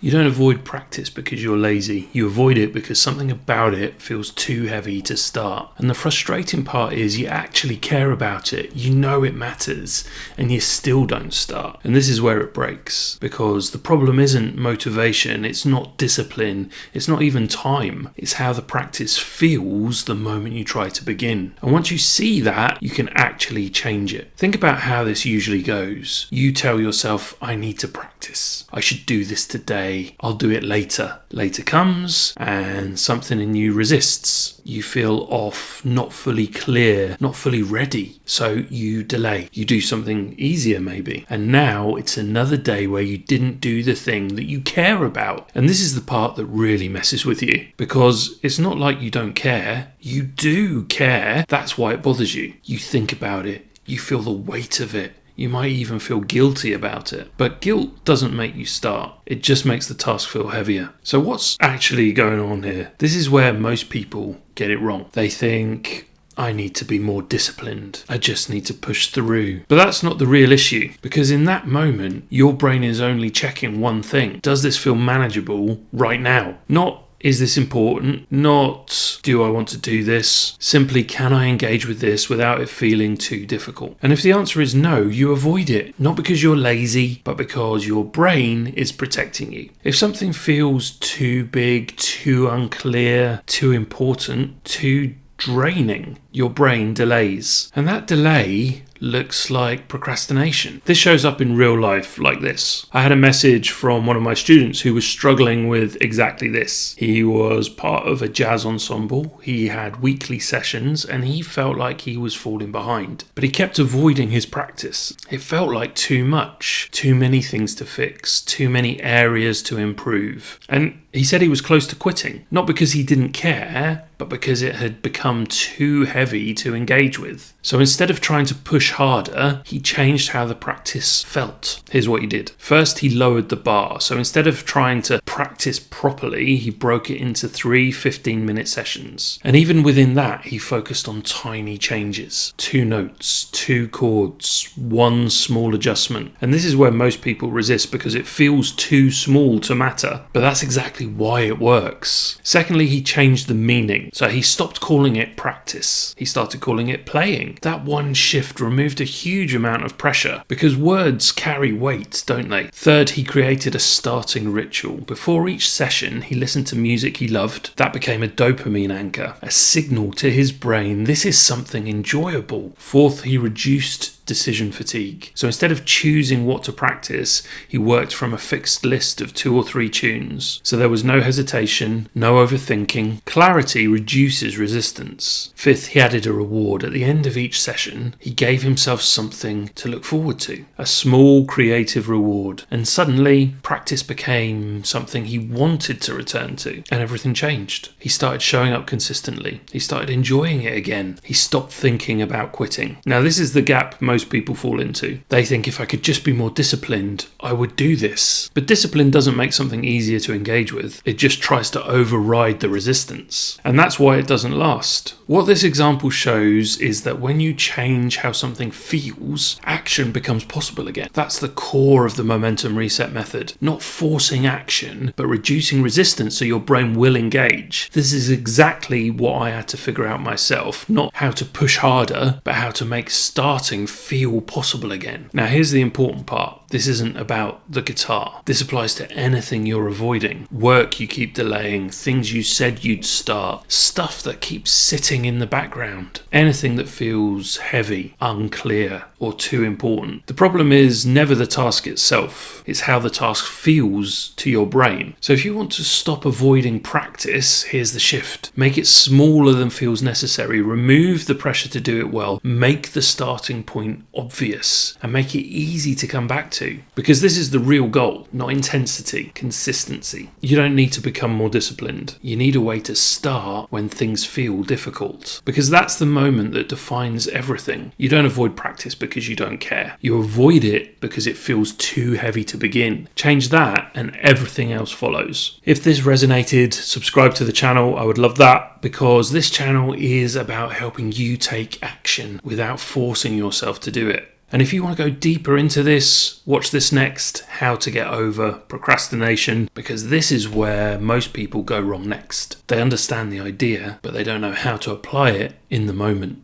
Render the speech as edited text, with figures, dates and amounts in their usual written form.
You don't avoid practice because you're lazy. You avoid it because something about it feels too heavy to start. And the frustrating part is you actually care about it. You know it matters, and you still don't start. And this is where it breaks, because the problem isn't motivation, it's not discipline, it's not even time. It's how the practice feels the moment you try to begin. And once you see that, you can actually change it. Think about how this usually goes. You tell yourself, I need to practice. I should do this today. I'll do it later. Later comes and something in you resists. You feel off, not fully clear, not fully ready. So you delay. You do something easier maybe. And now it's another day where you didn't do the thing that you care about. And this is the part that really messes with you, because it's not like you don't care. You do care. That's why it bothers you. You think about it. You feel the weight of it. You might even feel guilty about it. But guilt doesn't make you start. It just makes the task feel heavier. So what's actually going on here? This is where most people get it wrong. They think, I need to be more disciplined. I just need to push through. But that's not the real issue, because in that moment, your brain is only checking one thing. Does this feel manageable right now? Not, is this important? Not, do I want to do this? Simply, can I engage with this without it feeling too difficult? And if the answer is no, you avoid it. Not because you're lazy, but because your brain is protecting you. If something feels too big, too unclear, too important, too draining, your brain delays. And that delay looks like procrastination. This shows up in real life like this. I had a message from one of my students who was struggling with exactly this. He was part of a jazz ensemble. He had weekly sessions and he felt like he was falling behind. But he kept avoiding his practice. It felt like too much, too many things to fix, too many areas to improve. And he said he was close to quitting, not because he didn't care, but because it had become too heavy to engage with. So instead of trying to push harder, he changed how the practice felt. Here's what he did. First, he lowered the bar. So instead of trying to practice properly, he broke it into 3 15-minute sessions. And even within that, he focused on tiny changes. 2 notes, 2 chords, 1 small adjustment. And this is where most people resist because it feels too small to matter. But that's exactly why it works. Secondly, he changed the meaning. So he stopped calling it practice. He started calling it playing. That one shift removed a huge amount of pressure because words carry weight, don't they? Third, he created a starting ritual. Before each session, he listened to music he loved. That became a dopamine anchor, a signal to his brain, this is something enjoyable. Fourth, he reduced decision fatigue. So instead of choosing what to practice, he worked from a fixed list of 2 or 3 tunes. So there was no hesitation, no overthinking. Clarity reduces resistance. Fifth, he added a reward. At the end of each session, he gave himself something to look forward to, a small creative reward. And suddenly, practice became something he wanted to return to, and everything changed. He started showing up consistently. He started enjoying it again. He stopped thinking about quitting. Now, this is the gap most people fall into. They think if I could just be more disciplined, I would do this. But discipline doesn't make something easier to engage with. It just tries to override the resistance. And that's why it doesn't last. What this example shows is that when you change how something feels, action becomes possible again. That's the core of the momentum reset method. Not forcing action, but reducing resistance so your brain will engage. This is exactly what I had to figure out myself. Not how to push harder, but how to make starting feel possible again. Now here's the important part. This isn't about the guitar. This applies to anything you're avoiding. Work you keep delaying, things you said you'd start, stuff that keeps sitting in the background. Anything that feels heavy, unclear, or too important. The problem is never the task itself. It's how the task feels to your brain. So if you want to stop avoiding practice, here's the shift. Make it smaller than feels necessary. Remove the pressure to do it well. Make the starting point obvious and make it easy to come back to. Because this is the real goal, not intensity, consistency. You don't need to become more disciplined. You need a way to start when things feel difficult. Because that's the moment that defines everything. You don't avoid practice because you don't care. You avoid it because it feels too heavy to begin. Change that and everything else follows. If this resonated, subscribe to the channel. I would love that, because this channel is about helping you take action without forcing yourself to do it. And if you want to go deeper into this, watch this next, How to Get Over Procrastination, because this is where most people go wrong next. They understand the idea, but they don't know how to apply it in the moment.